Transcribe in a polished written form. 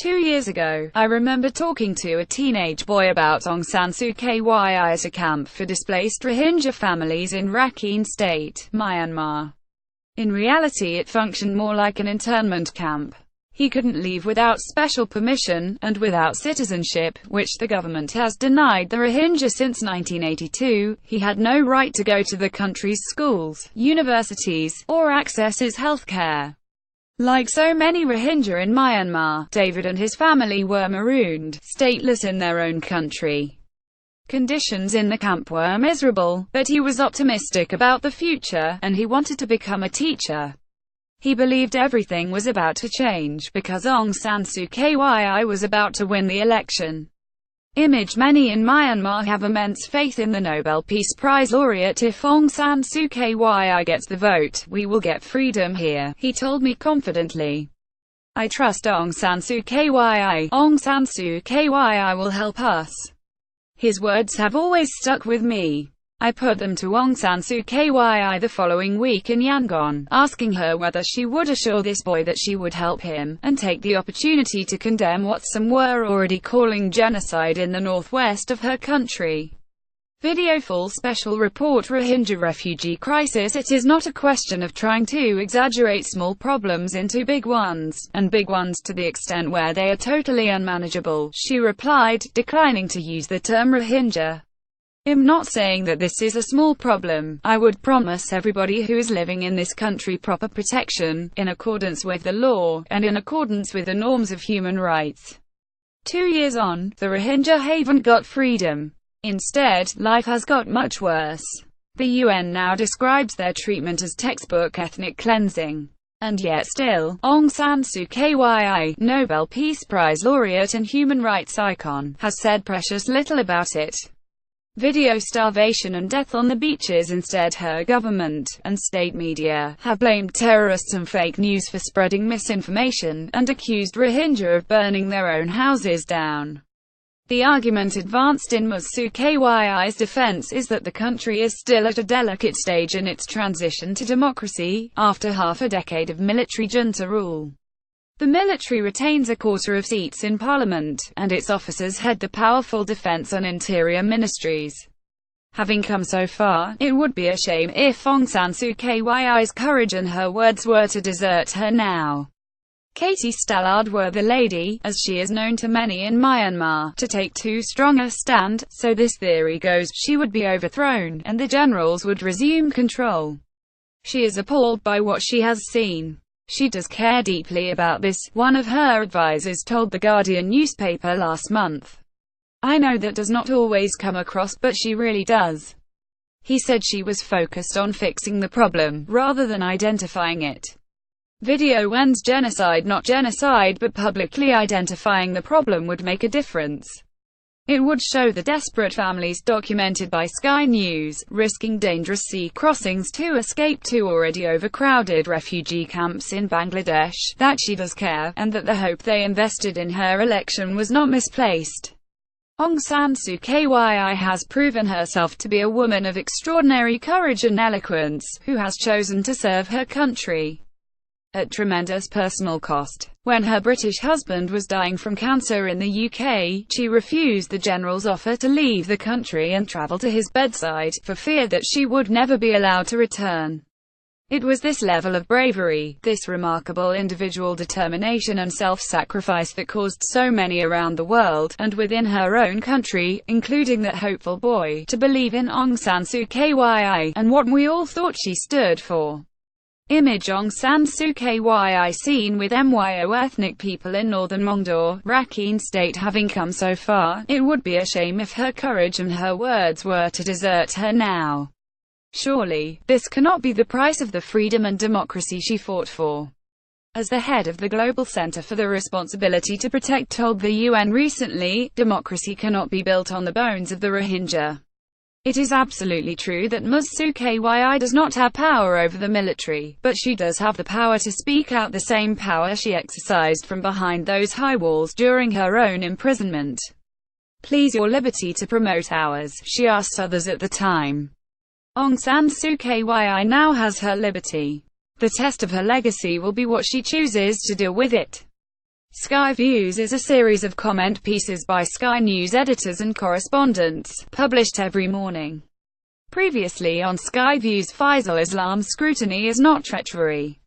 2 years ago, I remember talking to a teenage boy about Aung San Suu Kyi at a camp for displaced Rohingya families in Rakhine State, Myanmar. In reality it functioned more like an internment camp. He couldn't leave without special permission, and without citizenship, which the government has denied the Rohingya since 1982, he had no right to go to the country's schools, universities, or access his health care. Like so many Rohingya in Myanmar, David and his family were marooned, stateless in their own country. Conditions in the camp were miserable, but he was optimistic about the future, and he wanted to become a teacher. He believed everything was about to change, because Aung San Suu Kyi was about to win the election. Many in Myanmar have immense faith in the Nobel Peace Prize laureate. If Aung San Suu Kyi gets the vote, we will get freedom here, he told me confidently. I trust Aung San Suu Kyi. Aung San Suu Kyi will help us. His words have always stuck with me. I put them to Aung San Suu Kyi the following week in Yangon, asking her whether she would assure this boy that she would help him, and take the opportunity to condemn what some were already calling genocide in the northwest of her country. Video full special report Rohingya refugee crisis. It is not a question of trying to exaggerate small problems into big ones, and big ones to the extent where they are totally unmanageable, she replied, declining to use the term Rohingya. I'm not saying that this is a small problem. I would promise everybody who is living in this country proper protection, in accordance with the law, and in accordance with the norms of human rights. 2 years on, the Rohingya haven't got freedom. Instead, life has got much worse. The UN now describes their treatment as textbook ethnic cleansing. And yet still, Aung San Suu Kyi, Nobel Peace Prize laureate and human rights icon, has said precious little about it. Video starvation and death on the beaches. Instead, her government, and state media, have blamed terrorists and fake news for spreading misinformation, and accused Rohingya of burning their own houses down. The argument advanced in Ms. Suu Kyi's defense is that the country is still at a delicate stage in its transition to democracy, after half a decade of military junta rule. The military retains a quarter of seats in parliament, and its officers head the powerful defense and interior ministries. Having come so far, it would be a shame if Aung San Suu Kyi's courage and her words were to desert her now. Katie Stallard were the lady, as she is known to many in Myanmar, to take too strong a stand, so this theory goes, she would be overthrown, and the generals would resume control. She is appalled by what she has seen. She does care deeply about this, one of her advisors told The Guardian newspaper last month. I know that does not always come across, but she really does. He said she was focused on fixing the problem, rather than identifying it. Video ends genocide, not genocide, but publicly identifying the problem would make a difference. It would show the desperate families documented by Sky News, risking dangerous sea crossings to escape to already overcrowded refugee camps in Bangladesh, that she does care, and that the hope they invested in her election was not misplaced. Aung San Suu Kyi has proven herself to be a woman of extraordinary courage and eloquence, who has chosen to serve her country at tremendous personal cost. When her British husband was dying from cancer in the UK, she refused the general's offer to leave the country and travel to his bedside, for fear that she would never be allowed to return. It was this level of bravery, this remarkable individual determination and self-sacrifice that caused so many around the world, and within her own country, including that hopeful boy, to believe in Aung San Suu Kyi, and what we all thought she stood for. Aung San Suu Kyi seen with MYO ethnic people in northern Mongdor, Rakhine State. Having come so far, it would be a shame if her courage and her words were to desert her now. Surely, this cannot be the price of the freedom and democracy she fought for. As the head of the Global Center for the Responsibility to Protect told the UN recently, democracy cannot be built on the bones of the Rohingya. It is absolutely true that Ms. Suu Kyi does not have power over the military, but she does have the power to speak out, the same power she exercised from behind those high walls during her own imprisonment. Please your liberty to promote ours, she asked others at the time. Aung San Suu Kyi now has her liberty. The test of her legacy will be what she chooses to do with it. Sky Views is a series of comment pieces by Sky News editors and correspondents, published every morning. Previously on Sky Views, Faisal Islam's scrutiny is not treachery.